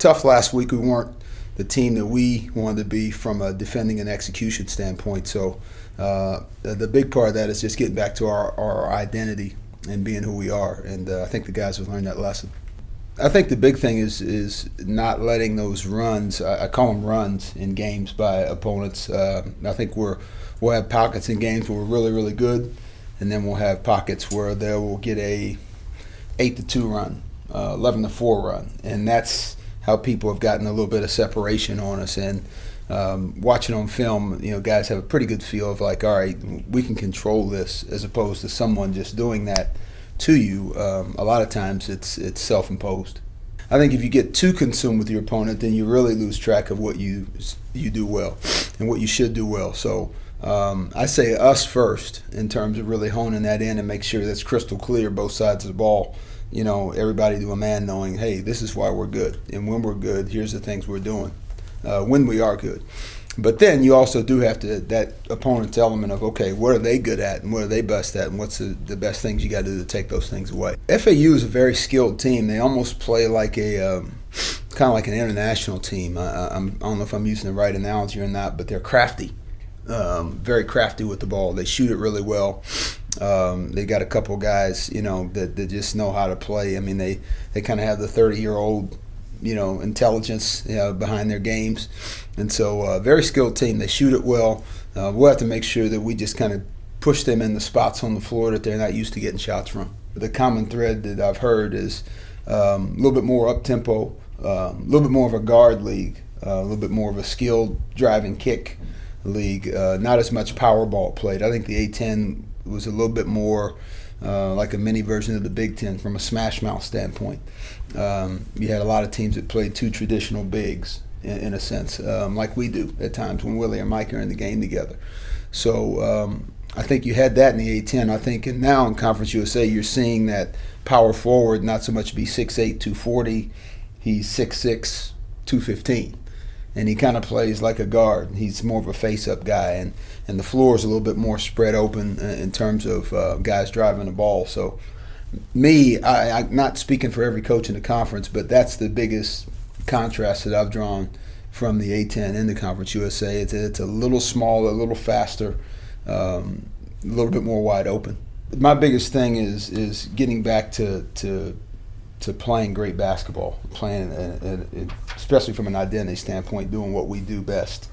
tough last week. We weren't the team that we wanted to be from a defending and execution standpoint. So the big part of that is just getting back to our identity and being who we are. And I think the guys have learned that lesson. I think the big thing is not letting those runs, I call them runs in games by opponents. I think we'll have pockets in games where we're really, really good, and then we'll have pockets where they will get a 8-2 run, 11-4 run, and that's how people have gotten a little bit of separation on us. And watching on film, guys have a pretty good feel of like, all right, we can control this, as opposed to someone just doing that to you. A lot of times it's self-imposed. I think if you get too consumed with your opponent, then you really lose track of what you do well and what you should do well. So I say us first in terms of really honing that in and make sure that's crystal clear, both sides of the ball. Everybody to a man knowing, hey, this is why we're good. And when we're good, here's the things we're doing when we are good. But then you also do have to, that opponent's element of, okay, what are they good at and what are they best at and what's the best things you got to do to take those things away. FAU is a very skilled team. They almost play like kind of like an international team. I don't know if I'm using the right analogy or not, but they're crafty, very crafty with the ball. They shoot it really well. They got a couple guys, that just know how to play. I mean, they kind of have the 30-year-old, intelligence behind their games. And so very skilled team. They shoot it well. We'll have to make sure that we just kind of push them in the spots on the floor that they're not used to getting shots from. The common thread that I've heard is a little bit more up-tempo, a little bit more of a guard league, a little bit more of a skilled drive and kick league, not as much power ball played. I think the A-10 was a little bit more like a mini version of the Big Ten from a smash mouth standpoint. You had a lot of teams that played two traditional bigs in a sense, like we do at times when Willie or Mike are in the game together. So I think you had that in the A-10. I think now in Conference USA you're seeing that power forward not so much be 6'8", 240. He's 6'6", 215. And he kind of plays like a guard. He's more of a face-up guy, and the floor is a little bit more spread open in terms of guys driving the ball. So I'm not speaking for every coach in the conference, but that's the biggest contrast that I've drawn from the A-10 in the Conference USA. It's a little smaller, a little faster, a little bit more wide open. My biggest thing is getting back to playing great basketball, playing, especially from an identity standpoint, doing what we do best.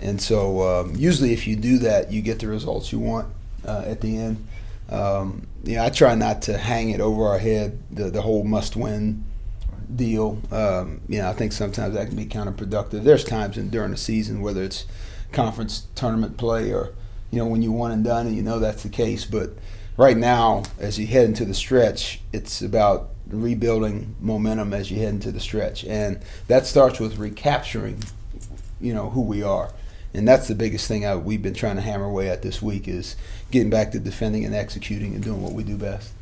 And so usually if you do that, you get the results you want at the end. I try not to hang it over our head, the whole must-win deal. I think sometimes that can be counterproductive. There's times during the season, whether it's conference tournament play or, when you won and done and that's the case. But right now, as you head into the stretch, it's about rebuilding momentum as you head into the stretch, and that starts with recapturing who we are. And that's the biggest thing we've been trying to hammer away at this week, is getting back to defending and executing and doing what we do best.